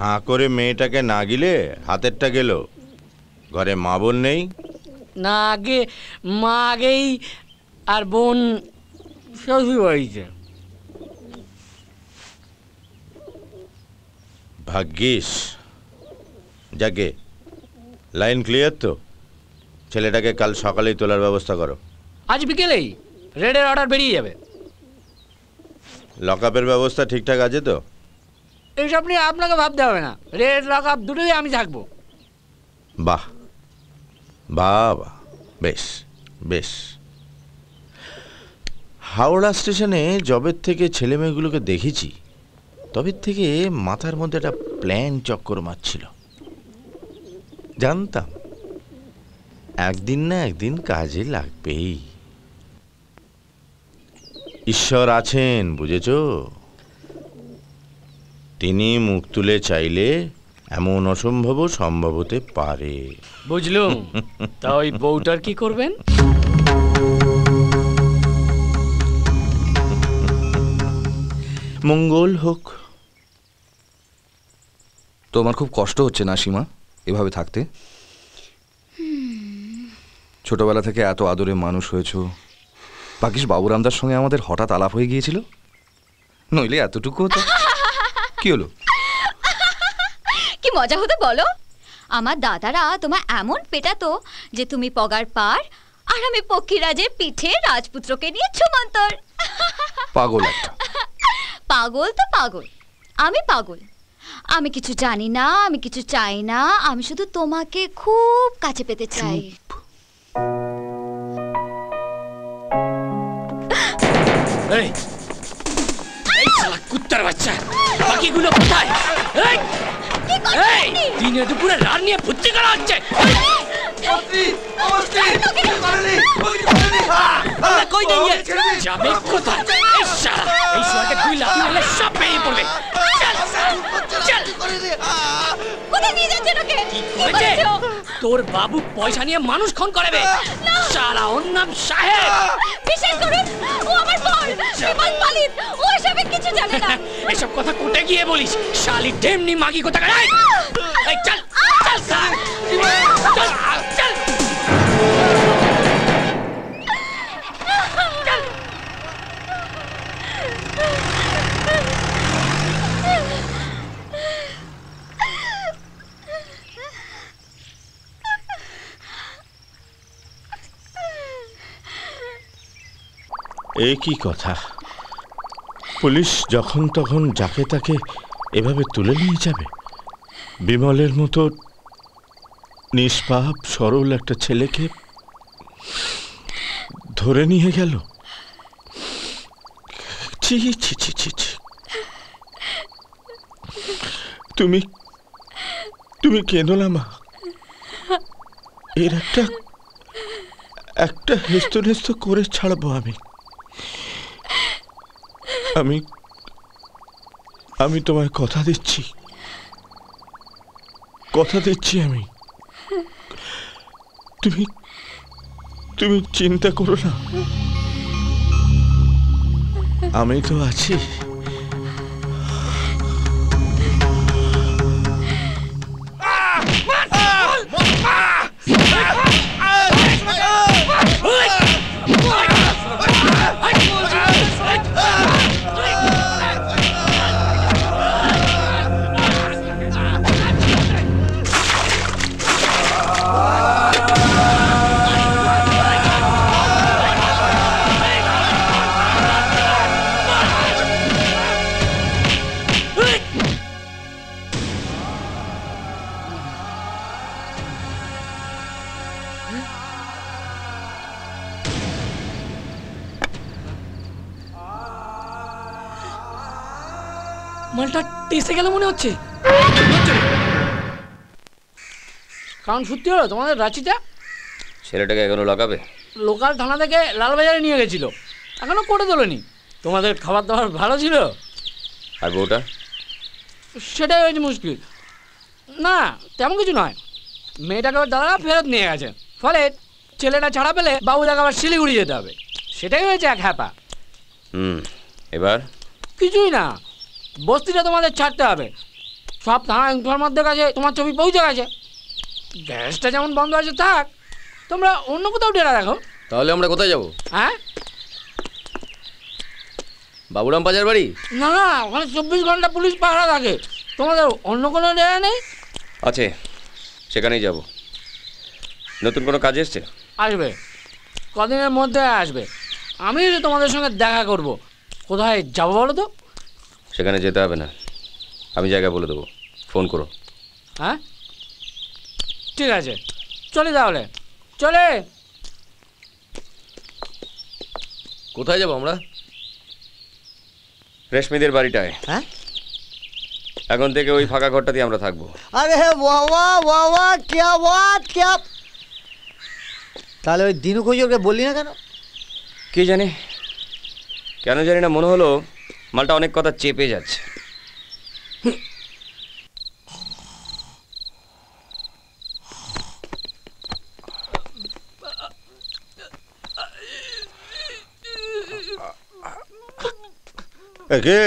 হাঁ করে মেয়েটাকে না গিলে হাতেরটা গেল। ঘরে মা বোন নেই? না, আগে মা আগেই, আর বোন শ্বশুর বাড়িতে। ভাগ্যিস। যাকে লাইন ক্লিয়ার তো? ছেলেটাকে কাল সকালেই তোলার ব্যবস্থা করো। আজ বিকেলেই রেডের অর্ডার বেরিয়ে যাবে। লকআপের ব্যবস্থা ঠিকঠাক আছে তো? এইসব নিয়ে আপনাকে ভাবতে হবে না, রেড লকআপ দুটোই আমি থাকবো। বাহ বাহ বাহ, বেশ বেশ। হাওড়া স্টেশনে জবের থেকে ছেলে মেয়েগুলোকে দেখেছি, তবে থেকে মাথার মধ্যে একটা প্ল্যান চক্কর মারছিল। জানতাম একদিন না একদিন কাজে লাগবেই। ঈশ্বর আছেন, বুঝেছ? তিনি মুখ তুলে চাইলে এমন অসম্ভব সম্ভব হতে পারে। বুঝলুম। তা ওই বউটার কি করবেন? মঙ্গল হোক। তোমার খুব কষ্ট হচ্ছে না সীমা এভাবে থাকতে? ছোটবেলা থেকে এত আদরে মানুষ হয়েছ, বাকিস বাবুরামদার সঙ্গে আমাদের হঠাৎ আলাপ হয়ে গিয়েছিল, নইলে এতটুকু হতো। কি হলো? কি মজা হতো বলো? আমার দাদারা তোমায় এমন পেটাতো যে তুমি পগার পার, আর আমি পক্ষীরাজের পিঠে রাজপুত্রকে নিয়ে ছুমন্তর। পাগল একটা। পাগল তো পাগল, আমি পাগল। আমি কিছু জানি না, আমি কিছু চাই না, আমি শুধু তোমাকে খুব কাছে পেতে চাই। এই শালা কুত্তার বাচ্চা, বাকিগুলো কোথায়? এই দিনে দুপুরে রাত নিয়ে বুদ্ধি করা হচ্ছে। কই নিয়ে যাবে কোথায়? এই শালা, এই শালাকে দুই লাথি মেরে সব ভেঙে পড়বে। কোথায় নিয়ে যাচ্ছেন ওকে? কি করেছে? তোর বাবু পয়সা নিয়ে মানুষ খুন করবে। শালা, ওর নাম সাহেব। বিশ্বাস করুন, ও আমার বর, বিমল পালিত, ও এসবে কিছু জানে না। এসব কথা কোটে গিয়ে বলিস? শালি ঢেমনি মাগি কোথাকার। এই চল চল চল চল। এ কি কথা? পুলিশ যখন তখন যাকে তাকে এভাবে তুলে নিয়ে যাবে? বিমলের মতো নিষ্পাপ সরল একটা ছেলেকে ধরে নিয়ে গেল। ছি ছি ছি ছি ছি। তুমি তুমি কেঁদো না মা। এর একটা হেস্ত নেস্ত করে ছাড়বো আমি। আমি তোমায় কথা দিচ্ছি, আমি। তুমি চিন্তা করো না, আমি তো আছি। মালটা টেসে গেল মনে হচ্ছে। কারণ সত্যি হলো তোমাদের রাঁচিটা? ছেলেটাকে এখনো লাগাবে? লোকাল থানা থেকে লালবাজারে নিয়ে গেছিল, এখনো কোর্টে তোলেনি। তোমাদের খাবার দাবার ভালো ছিল? আর বউটা? সেটাই হয়েছে মুশকিল। না তেমন কিছু নয়, মেয়েটাকে ওর দাদারা ফেরত নিয়ে গেছে, ফলে ছেলেটা ছাড়া পেলে বাবুদাকে আবার শিলিগুড়ি যেতে হবে। সেটাই হয়েছে এক হ্যাপা। এবার? কিছুই না, বস্তিটা তোমাদের ছাড়তে হবে। সব থানা ইনফরমারদের কাছে তোমার ছবি পৌঁছে গেছে। গ্যাসটা যেমন বন্ধ আছে থাক, তোমরা অন্য কোথাও ডেরা রাখো। তাহলে আমরা কোথায় যাব? হ্যাঁ, বাবুরাম বাজার বাড়ি? না না, ওখানে 24 ঘন্টা পুলিশ পাহারা থাকে। তোমাদের অন্য কোনো ডেরা নেই? আছে, সেখানেই যাব। নতুন কোনো কাজ এসছে? আসবে, কদিনের মধ্যে আসবে। আমি তোমাদের সঙ্গে দেখা করব। কোথায় যাবো বলো তো? সেখানে যেতে হবে না, আমি জায়গা বলে দেবো, ফোন করো। হ্যাঁ ঠিক আছে, চলে তাহলে, চলে। কোথায় যাব আমরা? রেশমিদের বাড়িটায়। হ্যাঁ, এখন থেকে ওই ফাঁকা ঘরটা দিয়ে আমরা থাকবো। আরে বাহ বাহ বাহ বাহ, क्या बात क्या। তাহলে ওই দিনু কইজোরকে বললি না কেন? কে জানে, কেন জানি না, মনে হলো মালটা অনেক কথা চেপে যাচ্ছে। একে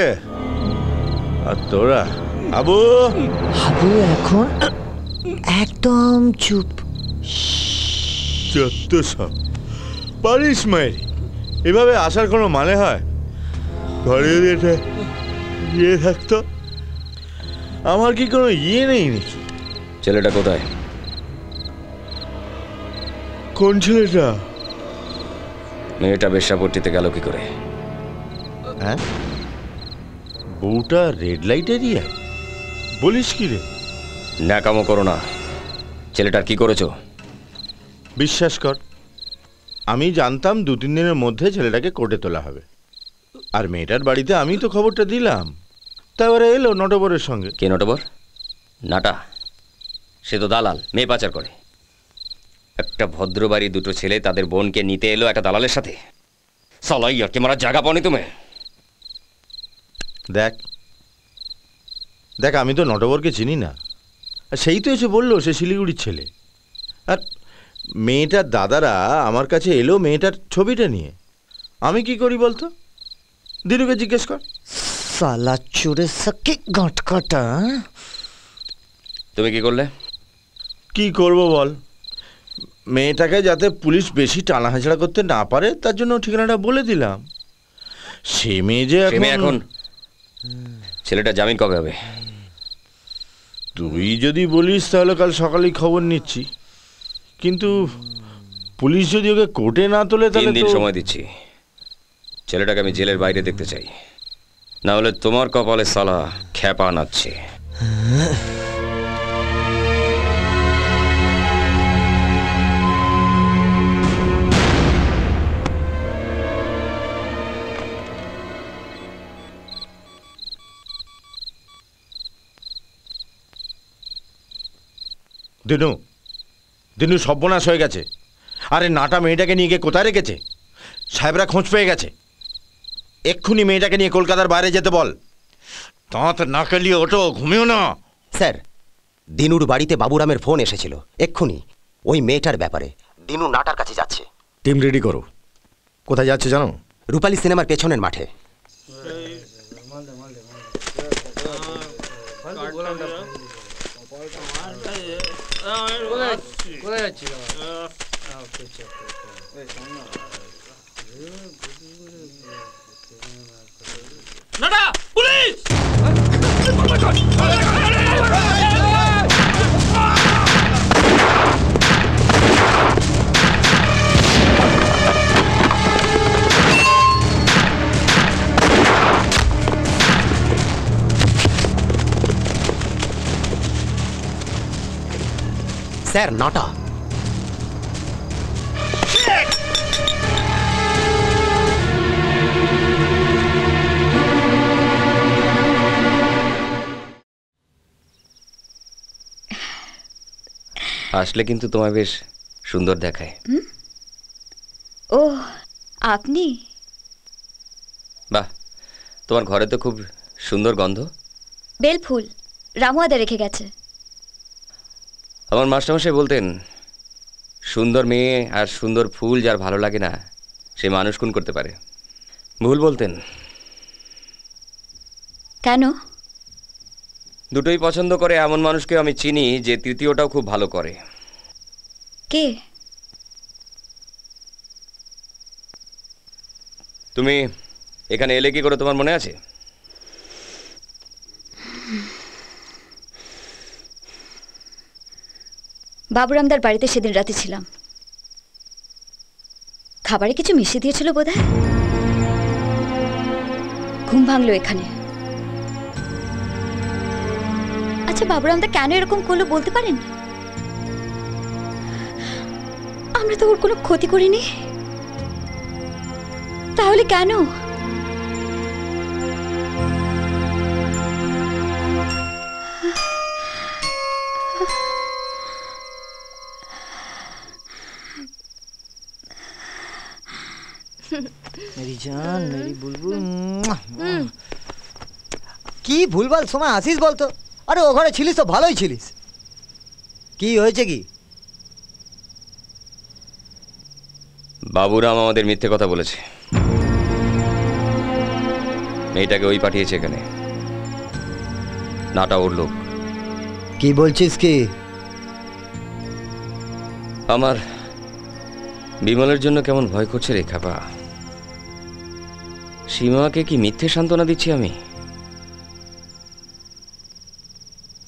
আর তোরা আবু হাবু এখন একদম চুপ। যত সব পারিস মায়েরি, এভাবে আসার কোনো মানে হয়? ঘরে যদি এটা ইয়ে থাকতো, আমার কি কোনো ইয়ে নেই নাকি? ছেলেটা কোথায়? কোন ছেলেটা? মেয়েটা বেশ্যাপট্টিতে গেল কি করে? হ্যাঁ, বউটা রেড লাইট এরিয়ায়? বলিস কি রে? ন্যাকামো করো না, ছেলেটার কি করেছো? বিশ্বাস কর, আমি জানতাম 2-3 দিনের মধ্যে ছেলেটাকে কোর্টে তোলা হবে, আর মেয়েটার বাড়িতে আমি তো খবরটা দিলাম। তারপরে এলো নটবরের সঙ্গে। কে নটবর? নাটা? সে তো দালাল, মেয়ে পাচার করে। একটা ভদ্র বাড়ি দুটো ছেলে তাদের বোনকে নিতে এলো একটা দালালের সাথে। সালাই আর কে মারার জায়গা পাওনি তুমি? দেখ দেখ, আমি তো নটবরকে চিনি না, আর সেই তো এসে বললো সে শিলিগুড়ির ছেলে। আর মেয়েটার দাদারা আমার কাছে এলো মেয়েটার ছবিটা নিয়ে। আমি কি করি বলতো? দিনুকে জিজ্ঞেস কর। সালা চোরে সকে গাঁট কাটা। তুমি কি করলে? কি করব বল, মেয়েটাকে যাতে পুলিশ বেশি টানা হাঁচড়া করতে না পারে তার জন্য ঠিকানাটা বলে দিলাম। সে মেয়ে যে এখন ছেলেটা জামিন কবে হবে? তুই যদি বলিস তাহলে কাল সকালেই খবর নিচ্ছি, কিন্তু পুলিশ যদি ওকে কোর্টে না তোলে 3 তাহলে দিন তো সময় দিচ্ছি। ছেলেটাকে আমি জেলের বাইরে দেখতে চাই, না হলে তোমার কপালে সালা খ্যাপা নাচ্ছে। দিনু, দিনু সর্বনাশ হয়ে গেছে। আরে নাটা মেয়েটাকে নিয়ে গিয়ে কোথায় রেখেছে? সাহেবরা খোঁজ পেয়ে গেছে। এক্ষুনি মেয়েটাকে নিয়ে কলকাতার বাইরে যেতে বল। দাঁত না কেলিয়ে ওঠো, ঘুমিও না। স্যার, দিনুর বাড়িতে বাবুরামের ফোন এসেছিল এক্ষুনি ওই মেয়েটার ব্যাপারে। দিনু নাটার কাছে যাচ্ছে। টিম রেডি করো। কোথায় যাচ্ছে জানো? রূপালী সিনেমার পেছনের মাঠে। পুলিশ! স্যার, নাটা। আসলে কিন্তু তোমায় বেশ সুন্দর দেখায়। ও আপনি? বাহ, তোমার ঘরে তো খুব সুন্দর গন্ধ। বেলফুল রামুয়াদা রেখে গেছে। আমার মাস্টারমশাই বলতেন, সুন্দর মেয়ে আর সুন্দর ফুল যার ভালো লাগে না সে মানুষ খুন করতে পারে। ভুল বলতেন। কেন? দুটোই পছন্দ করে এমন মানুষকে আমি চিনি যে তৃতীয়টাও খুব ভালো করে। কে? তুমি এখানে এলে কি করে তোমার মনে আছে? বাবুরামদার বাড়িতে সেদিন রাতে ছিলাম। খাবারে কিছু মিশিয়ে দিয়েছিল বোধহয়। ঘুম ভাঙলো এখানে। আচ্ছা, বাবুরামদা কেন এরকম করলো বলতে পারেন? আমরা তো ওর কোনো ক্ষতি করিনি, তাহলে কেন? मेरी जान मेरी बुलबुल কি ভুলভাল সময় আসিস বলতো? আরে ও ঘরে ছিলিস তো ভালোই ছিলিস। কি হয়েছে কি? বাবুরাম আমাদের মিথ্যে কথা বলেছে। মেয়েটাকে ওই পাঠিয়েছে এখানে। নাটা ওর লোক। কি বলছিস কি? আমার বিমলের জন্য কেমন ভয় করছে রে খাপা। সীমাকে কি মিথ্যে সান্ত্বনা দিচ্ছি আমি?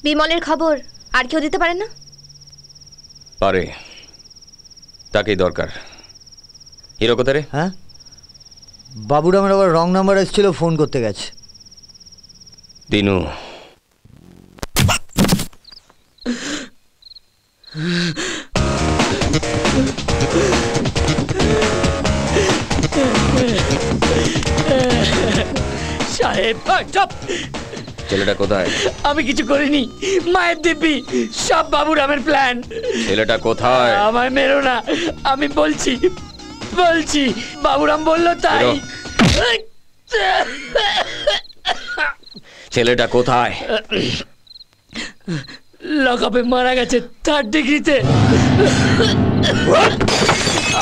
বিমলের খবর আর কেউ দিতে পারে না? পারে, তাকেই দরকার। হিরো কোথায় রে? হ্যাঁ, বাবুরামের আবার রং নাম্বার এসেছিল, ফোন করতে গেছে। দিনু, সাহেব চুপ। ছেলেটা কোথায়? আমি কিছু করিনি, মায়ের দিব্যি, সব বাবুরামের প্ল্যান। ছেলেটা কোথায়? আমায় মেরো না, আমি বলছি বাবুরাম বলল তাই। ছেলেটা কোথায়? লকআপে মারা গেছে 3rd ডিগ্রিতে।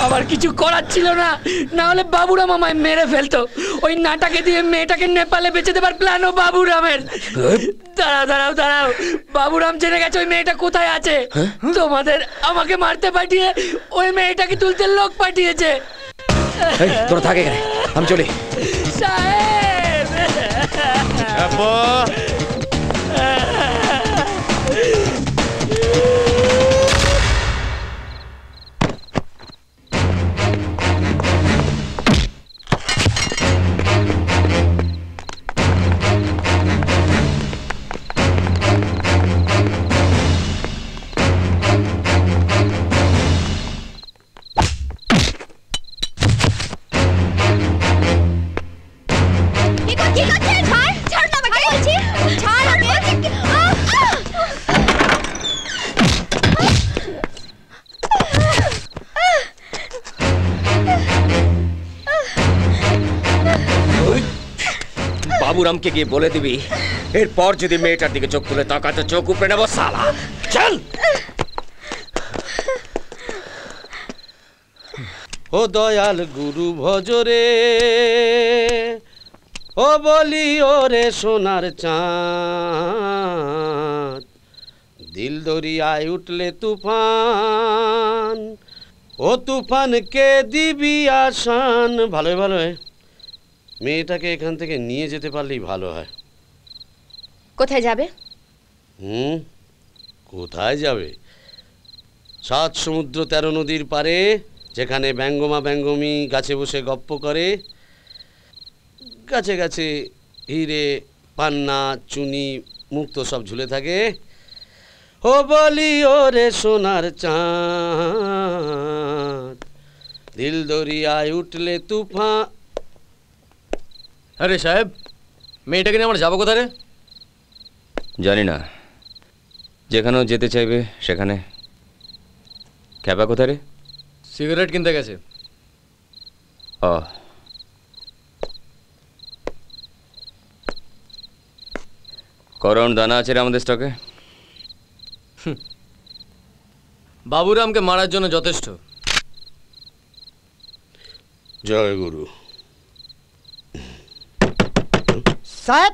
আমার কিছু করার ছিল না, না হলে বাবুরাম আমায় মেরে ফেলতো। ওই নাটাকে দিয়ে মেয়েটাকে নেপালে বেচে দেবার প্ল্যান ও বাবুরামের। দাঁড়াও, বাবুরাম জেনে গেছে ওই মেয়েটা কোথায় আছে। তোমাদের আমাকে মারতে পাঠিয়ে ওই মেয়েটাকে তুলতে লোক পাঠিয়েছে। তোরা থাকে এখানে, আমি চলি। সাহেব, বাবুরামকে গিয়ে বলে দিবি, এরপর যদি মেয়েটার দিকে চোখ তুলে তাকাতে চোখ উপড়ে নেবো শালা। চল। ও দয়াল গুরু ভজরে, ও বলি ওরে সোনার চাঁদ, দিল দরিয়ায় উঠলে তুফান, ও তুফানকে দিবি আসান। ভালোই মেয়েটাকে এখান থেকে নিয়ে যেতে পারলেই ভালো হয়। কোথায় যাবে? কোথায় যাবে? 7 সমুদ্র 13 নদীর পারে, যেখানে ব্যঙ্গমা ব্যঙ্গমী গাছে বসে গপ্প করে, গাছে গাছে হিরে পান্না চুনি মুক্ত সব ঝুলে থাকে। ও বলি ওরে সোনার চাঁদ, দিল দরিয়ায় উঠলে তুফান। আরে সাহেব, মেয়েটাকে নিয়ে আমরা যাবো কোথায়? জানি না, যেখানেও যেতে চাইবে সেখানে। খ্যাপা কোথায় রে? সিগারেট কিনতে গেছে। ও, করণ দানা আছে রে আমাদের স্টকে? বাবুরামকে মারার জন্য যথেষ্ট। জয় গুরু। সাহেব,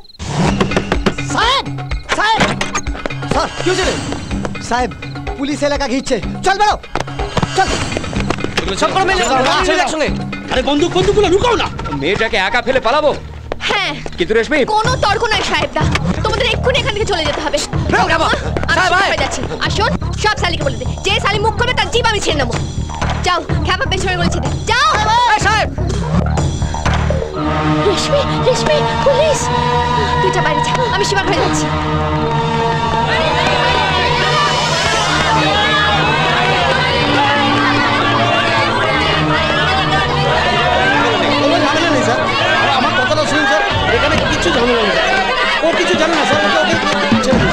সাহেব, সাহেব, ধর কি হয়েছে সাহেব পুলিশ এলাকা ঘিরছে চল বেরো চল একসঙ্গে আরে বন্দুকগুলো লুকাও না। মেয়েটাকে একা ফেলে পালাবো? হ্যাঁ কিন্তু রেশমি, কোনো তর্ক নয় সাহেবদা, তোমাদের এক্ষুনি এখান থেকে চলে যেতে হবে। আমি যাচ্ছি। আর শোন, সব শালিকে বলে দে, যে শালি মুখ করবে তার জীব আমি ছেড়ে নেবো। যাও, খ্যাপা পেছনে বলেছি দে, যাও। সাহেব, রেশমি রেশমি পুলিশ, তুই যা বাইরে যা, আমি সীমার ঘরে যাচ্ছি। ঝামেলা নেই স্যার, আমার কথাটা শুনুন স্যার, এখানে কিছু ঝামেলা নেই। ও কিছু জানে না স্যার, ওকে ছেড়ে দিন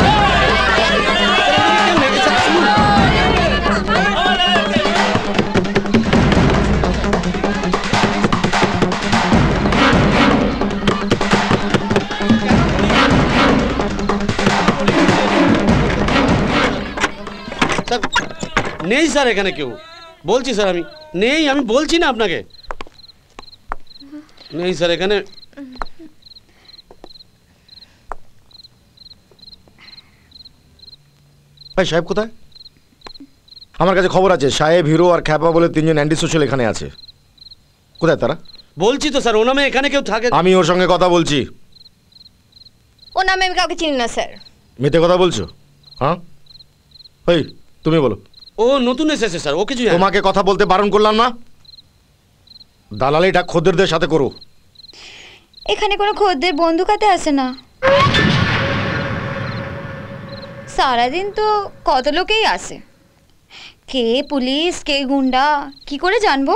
স্যার। শুনুন। স্যার নেই স্যার এখানে কেউ, বলছি স্যার আমি নেই, আমি বলছি না আপনাকে নেই স্যার এখানে। ভাই সাহেব কোথায়? আমার কাছে খবর আছে সাহেব, হিরো আর খ্যাপা বলে তিনজন অ্যান্টি সোশ্যাল এখানে আছে। কোথায় তারা? বলছি তো স্যার, ও নামে এখানে কেউ থাকে? আমি ওর সঙ্গে কথা বলছি। ও নামে আমি কাউকে চিনি না স্যার। মিথ্যে কথা বলছো? হ্যাঁ ওই তুমি বলো। ও নতুন এসেছে স্যার, ও কিছু জানে না। তোমাকে কথা বলতে বারণ করলাম না? দালালিটা খদ্দেরদের সাথে করো। এখানে কোনো খদ্দের বন্দুক হাতে আসে না। সারাদিন তো কত লোকেই আসে, কে পুলিশ কে গুন্ডা কি করে জানবো?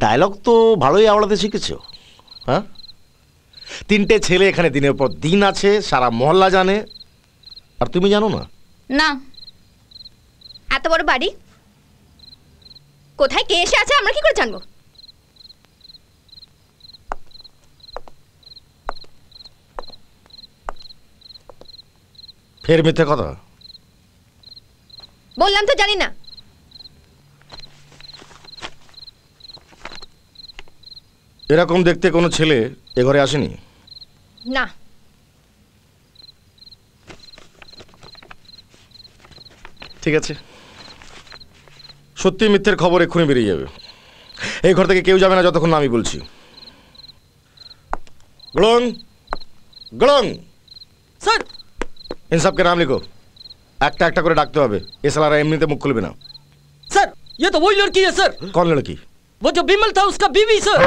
ডায়লগ তো ভালোই আওড়াতে শিখেছো। হ্যাঁ, তিনটে ছেলে এখানে দিনের পর দিন আছে, সারা মহল্লা জানে, আর তুমি জানো না? না, এত বড় বাড়ি, কোথায় কে এসে আছে আমরা কি করে জানবো? ফের মিথ্যে কথা? বললাম তো জানি না। এরকম দেখতে কোনো ছেলে এ ঘরে আসেনি? না। ঠিক আছে, সত্যি মিথ্যের খবর এক্ষুনি বেরিয়ে যাবে। এই ঘর থেকে কেউ যাবে না যতক্ষণ না আমি বলছি। গলং গলং স্যার, इन सबके नाम लिखो। একটা একটা করে ডাকতে হবে, এ সালারা এমনিতে মুখ খুলবে না। सर ये तो वही लड़की है सर। कौन लड़की? वो जो बिमल था उसका बीवी सर।